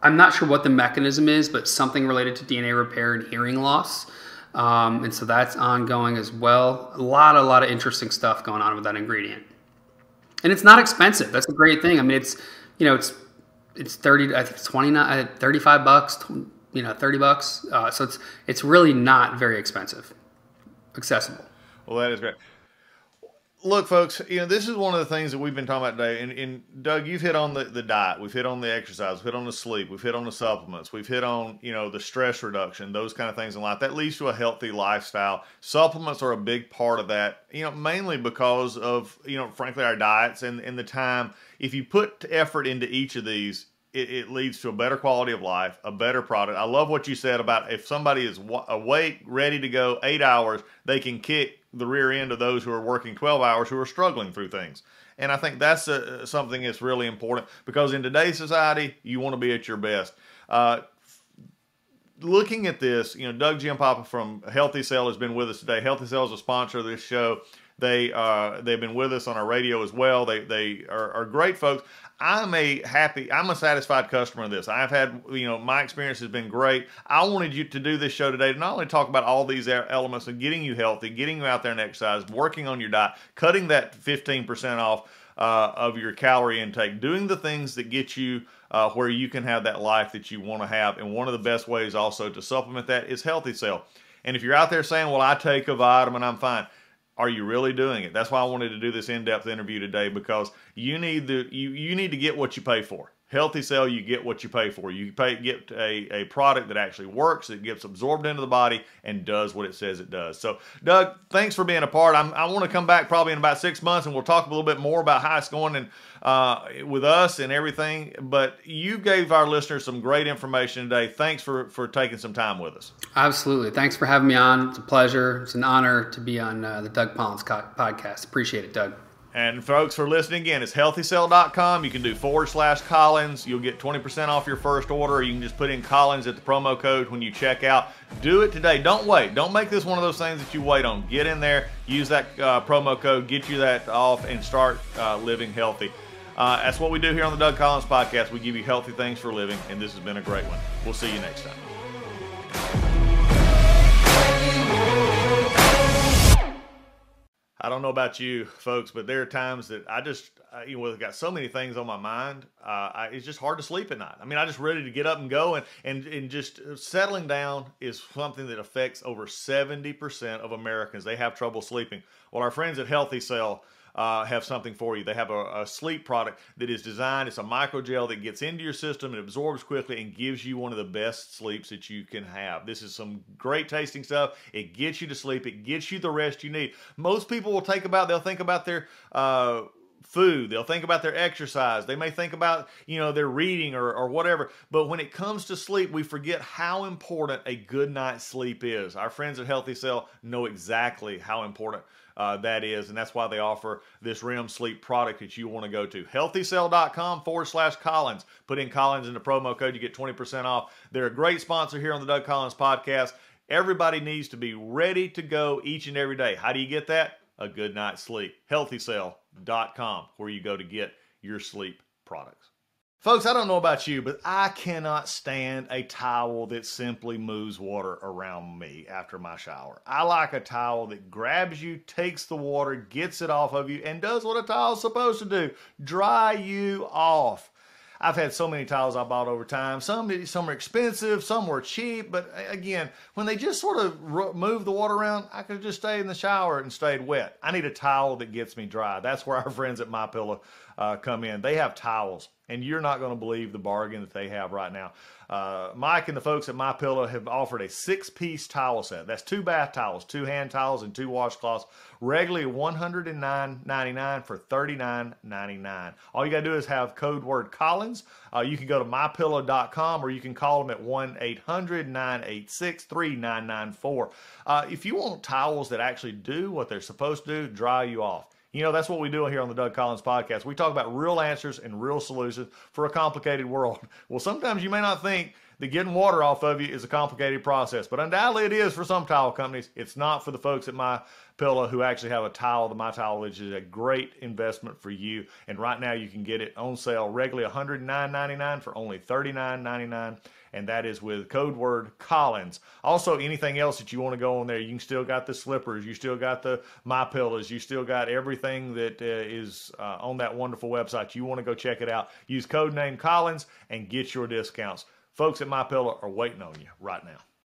Speaker 7: I'm not sure what the mechanism is, but something related to DNA repair and hearing loss. And so that's ongoing as well. A lot of interesting stuff going on with that ingredient. And it's not expensive. That's a great thing. I mean, it's 30, I think it's 29, 35 bucks, $30. So it's really not very expensive, accessible.
Speaker 1: Well, that is great. Look, folks, this is one of the things that we've been talking about today. And Doug, you've hit on the diet. We've hit on the exercise. We've hit on the sleep. We've hit on the supplements. We've hit on, the stress reduction, those kind of things in life. That leads to a healthy lifestyle. Supplements are a big part of that, mainly because of, frankly, our diets and the time. If you put effort into each of these, it leads to a better quality of life, a better product. I love what you said about if somebody is awake, ready to go 8 hours, they can kick the rear end of those who are working 12 hours who are struggling through things. And I think that's something that's really important, because in today's society, you want to be at your best. Looking at this, Doug Giampapa from Healthy Cell has been with us today. Healthy Cell is a sponsor of this show. They've been with us on our radio as well. They are great folks. I'm a satisfied customer of this. I've had, my experience has been great. I wanted you to do this show today to not only talk about all these elements of getting you healthy, getting you out there and exercise, working on your diet, cutting that 15% off of your calorie intake, doing the things that get you where you can have that life that you want to have. And one of the best ways also to supplement that is Healthy Cell. And if you're out there saying, well, I take a vitamin, I'm fine. Are you really doing it? That's why I wanted to do this in-depth interview today, because you need to get what you pay for. Healthy Cell, you get what you pay for. You get a product that actually works, that gets absorbed into the body and does what it says it does. So, Doug, thanks for being a part. I want to come back probably in about 6 months, and we'll talk a little bit more about how it's going and with us and everything. But you gave our listeners some great information today. Thanks for taking some time with us.
Speaker 7: Absolutely. Thanks for having me on. It's a pleasure. It's an honor to be on the Doug Collins podcast. Appreciate it, Doug.
Speaker 1: And folks, for listening again, it's healthycell.com. You can do /Collins. You'll get 20% off your first order. Or you can just put in Collins at the promo code when you check out. Do it today. Don't wait. Don't make this one of those things that you wait on. Get in there, use that promo code, get you that off, and start living healthy. That's what we do here on the Doug Collins podcast. We give you healthy things for living, and this has been a great one. We'll see you next time. I don't know about you folks, but there are times that I just, I've got so many things on my mind. It's just hard to sleep at night. I mean, I'm just ready to get up and go, and just settling down is something that affects over 70% of Americans. They have trouble sleeping. Well, our friends at Healthy Cell have something for you. They have a sleep product that is designed. It's a microgel that gets into your system, it absorbs quickly, and gives you one of the best sleeps that you can have. This is some great tasting stuff. It gets you to sleep. It gets you the rest you need. Most people will they'll think about their food. They'll think about their exercise. They may think about, their reading or whatever. But when it comes to sleep, we forget how important a good night's sleep is. Our friends at Healthy Cell know exactly how important that is, and that's why they offer this REM sleep product that you want to go to. Healthycell.com /Collins. Put in Collins in the promo code, you get 20% off. They're a great sponsor here on the Doug Collins podcast. Everybody needs to be ready to go each and every day. How do you get that? A good night's sleep. Healthycell.com, where you go to get your sleep products. Folks, I don't know about you, but I cannot stand a towel that simply moves water around me after my shower. I like a towel that grabs you, takes the water, gets it off of you, and does what a towel's supposed to do: dry you off. I've had so many towels I bought over time. Some are expensive, some were cheap, but again, when they just sort of move the water around, I could have just stayed in the shower and stayed wet. I need a towel that gets me dry. That's where our friends at MyPillow come in. They have towels, and you're not going to believe the bargain that they have right now. Mike and the folks at MyPillow have offered a 6-piece towel set. That's 2 bath towels, 2 hand towels, and 2 washcloths, regularly $109.99 for $39.99. All you got to do is have code word Collins. You can go to mypillow.com, or you can call them at 1-800-986-3994. If you want towels that actually do what they're supposed to do, dry you off, You know, that's what we do here on the Doug Collins podcast. We talk about real answers and real solutions for a complicated world. Well, sometimes you may not think that getting water off of you is a complicated process, but undoubtedly it is for some towel companies. It's not for the folks at MyPillow who actually have a towel, the My Towel, which is a great investment for you. And right now you can get it on sale regularly $109.99 for only $39.99. And that is with code word Collins. Also, anything else that you want to go on there, you can still got the slippers, you still got the My Pillows, you still got everything that is on that wonderful website. You want to go check it out. Use code name Collins and get your discounts. Folks at MyPillow are waiting on you right now.